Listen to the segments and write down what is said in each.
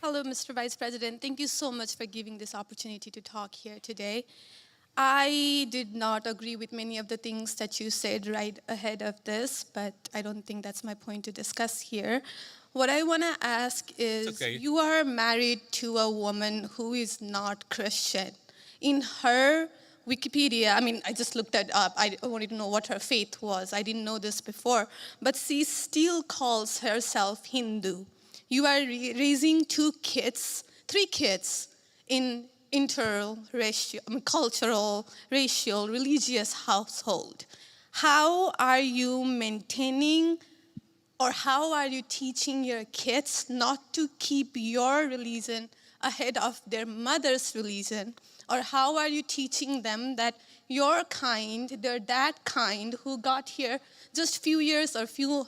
Hello, Mr. Vice President. Thank you so much for giving this opportunity to talk here today. I did not agree with many of the things that you said right ahead of this, but I don't think that's my point to discuss here. What I want to ask is, okay. you are married to a woman who is not Christian. In her Wikipedia, I mean, I just looked that up. I wanted to know what her faith was. I didn't know this before. But she still calls herself Hindu. You are raising three kids in interracial, cultural, racial, religious household. How are you maintaining or how are you teaching your kids not to keep your religion ahead of their mother's religion? Or how are you teaching them that your kind, they're that kind who got here just few years or few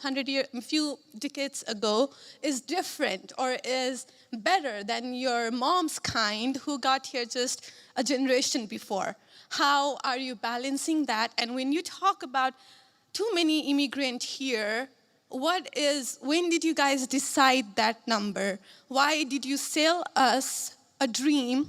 decades ago is different or is better than your mom's kind who got here just a generation before? How are you balancing that? And when you talk about too many immigrants here, when did you guys decide that number? Why did you sell us a dream?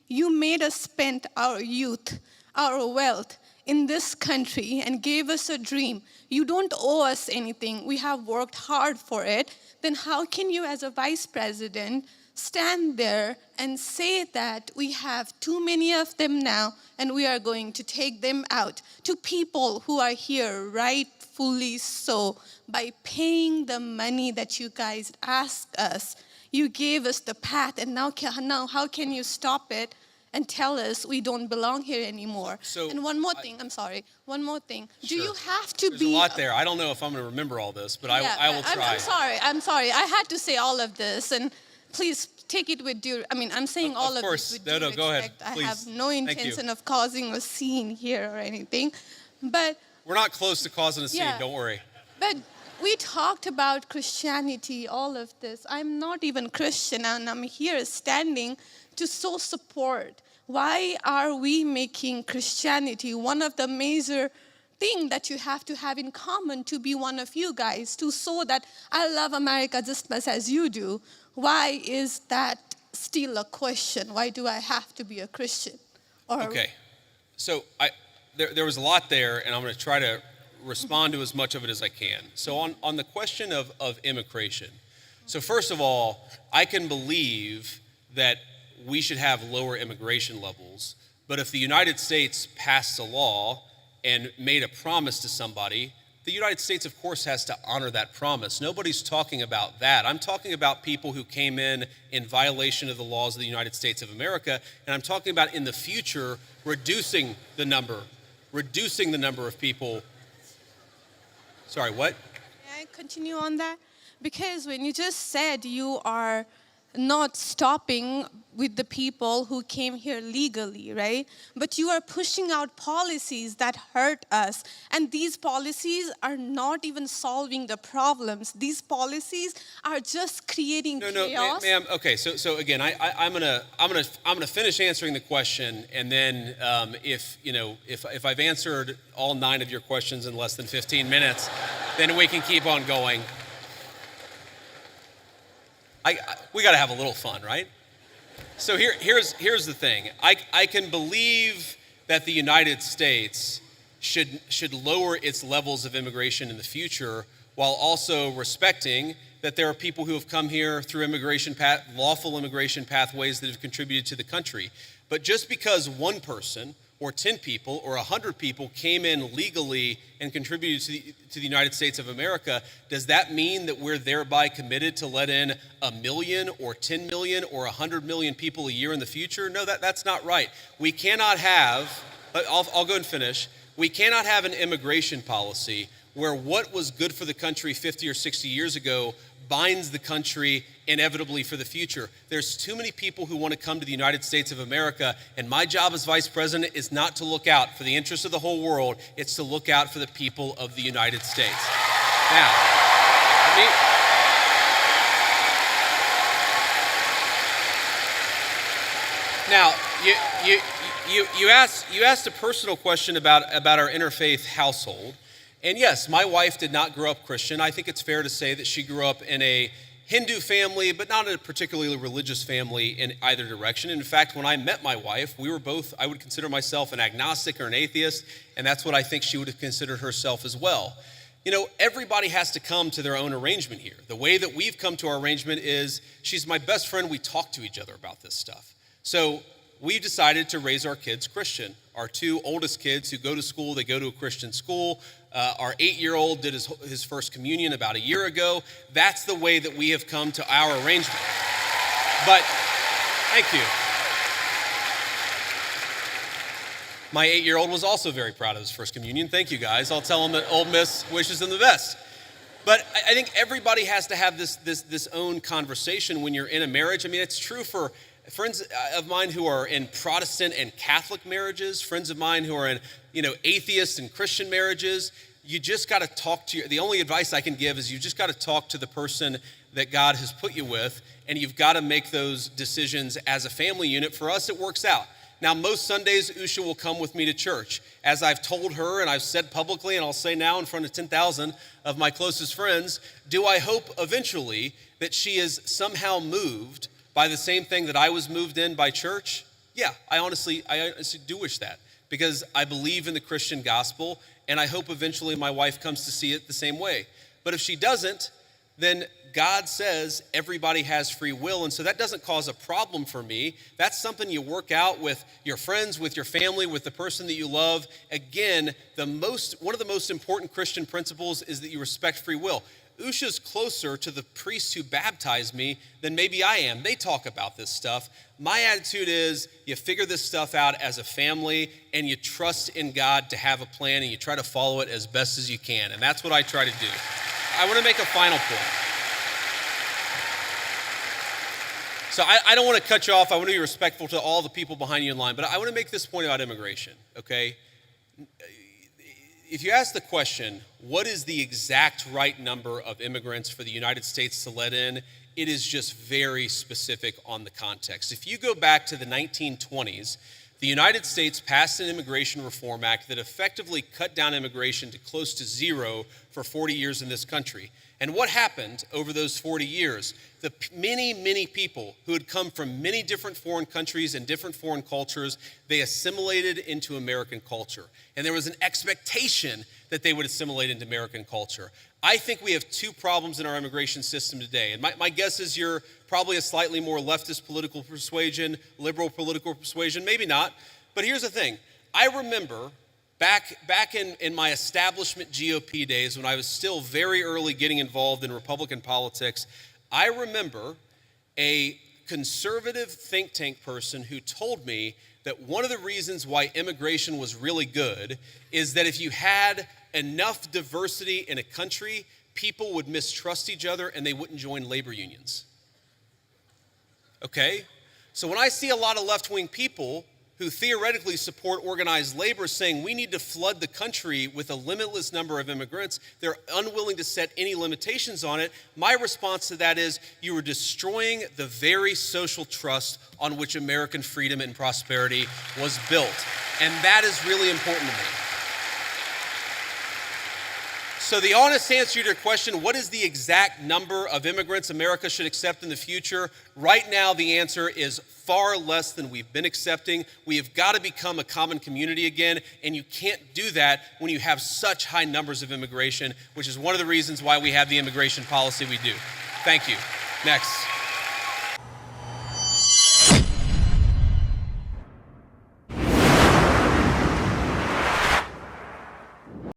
You made us spend our youth, our wealth in this country and gave us a dream. You don't owe us anything. We have worked hard for it. Then how can you, as a vice president, stand there and say that we have too many of them now and we are going to take them out to people who are here rightfully so by paying the money that you guys asked us? You gave us the path, and now how can you stop it and tell us we don't belong here anymore? So and one more thing, one more thing. Do Sure. you have to There's be a lot there. I don't know if I'm going to remember all this, but Yeah, I will try. I'm sorry. I had to say all of this, and please take it with due. I mean, I'm saying all of course. this with No, due no, go ahead, respect. I please. have no Thank you. intention of causing a scene here or anything, but We're not close to causing a scene, Yeah. don't worry. but we talked about Christianity, all of this. I'm not even Christian, and I'm here standing to so support. Why are we making Christianity one of the major thing that you have to have in common to be one of you guys, to show that I love America just as much as you do? Why is that still a question? Why do I have to be a Christian? Or Okay. So there was a lot there, and I'm going to try to respond to as much of it as I can. So on the question of immigration, so first of all, I can believe that we should have lower immigration levels, but if the United States passed a law and made a promise to somebody, the United States, of course, has to honor that promise. Nobody's talking about that. I'm talking about people who came in violation of the laws of the United States of America, and I'm talking about in the future reducing the number of people. Sorry, what? May I continue on that? Because when you just said you are not stopping with the people who came here legally, right? But you are pushing out policies that hurt us. And these policies are not even solving the problems. These policies are just creating No, chaos. ma'am. Okay, so again, I'm gonna finish answering the question, and then if I've answered all 9 of your questions in less than 15 minutes, then we can keep on going. We got to have a little fun, right? So here's the thing. I can believe that the United States should lower its levels of immigration in the future, while also respecting that there are people who have come here through lawful immigration pathways that have contributed to the country. But just because one person or 10 people or 100 people came in legally and contributed to the United States of America, does that mean that we're thereby committed to let in 1 million or 10 million or 100 million people a year in the future? No, that's not right. We cannot have, I'll go and finish, we cannot have an immigration policy where what was good for the country 50 or 60 years ago binds the country inevitably for the future. There's too many people who want to come to the United States of America, and my job as vice president is not to look out for the interests of the whole world, it's to look out for the people of the United States. Now, you asked a personal question about our interfaith household. And yes, my wife did not grow up Christian. I think it's fair to say that she grew up in a Hindu family, but not a particularly religious family in either direction. In fact, when I met my wife, we were both, I would consider myself an agnostic or an atheist, and that's what I think she would have considered herself as well. You know, everybody has to come to their own arrangement here. The way that we've come to our arrangement is she's my best friend. We talk to each other about this stuff. So we've decided to raise our kids Christian. Our two oldest kids who go to school, they go to a Christian school. Our 8-year-old did his first communion about a year ago. That's the way that we have come to our arrangement. But, thank you. My 8-year-old was also very proud of his first communion. Thank you, guys. I'll tell him that Ole Miss wishes him the best. But I think everybody has to have this own conversation when you're in a marriage. I mean, it's true for friends of mine who are in Protestant and Catholic marriages, friends of mine who are in, atheist and Christian marriages. You just got to talk to the only advice I can give is you just got to talk to the person that God has put you with, and you've got to make those decisions as a family unit. For us, it works out. Now, most Sundays, Usha will come with me to church. As I've told her and I've said publicly, and I'll say now in front of 10,000 of my closest friends, do I hope eventually that she is somehow moved by the same thing that I was moved in by church? Yeah, I honestly do wish that, because I believe in the Christian gospel, and I hope eventually my wife comes to see it the same way. But if she doesn't, then God says everybody has free will, and so that doesn't cause a problem for me. That's something you work out with your friends, with your family, with the person that you love. Again, one of the most important Christian principles is that you respect free will. Usha's closer to the priest who baptized me than maybe I am. They talk about this stuff. My attitude is you figure this stuff out as a family, and you trust in God to have a plan, and you try to follow it as best as you can, and that's what I try to do. I want to make a final point. So I don't want to cut you off. I want to be respectful to all the people behind you in line, but I want to make this point about immigration, okay? If you ask the question, what is the exact right number of immigrants for the United States to let in, it is just very specific on the context. If you go back to the 1920s, the United States passed an Immigration Reform Act that effectively cut down immigration to close to zero for 40 years in this country. And what happened over those 40 years? The many people who had come from many different foreign countries and different foreign cultures, they assimilated into American culture. And there was an expectation that they would assimilate into American culture. I think we have two problems in our immigration system today. And my guess is you're probably a slightly more leftist political persuasion, liberal political persuasion, maybe not. But here's the thing. I remember back in my establishment GOP days, when I was still very early getting involved in Republican politics, I remember a conservative think tank person who told me that one of the reasons why immigration was really good is that if you had enough diversity in a country, people would mistrust each other and they wouldn't join labor unions. Okay? So when I see a lot of left-wing people who theoretically support organized labor saying we need to flood the country with a limitless number of immigrants, they're unwilling to set any limitations on it. My response to that is you are destroying the very social trust on which American freedom and prosperity was built. And that is really important to me. So the honest answer to your question, what is the exact number of immigrants America should accept in the future? Right now, the answer is far less than we've been accepting. We have got to become a common community again, and you can't do that when you have such high numbers of immigration, which is one of the reasons why we have the immigration policy we do. Thank you. Next.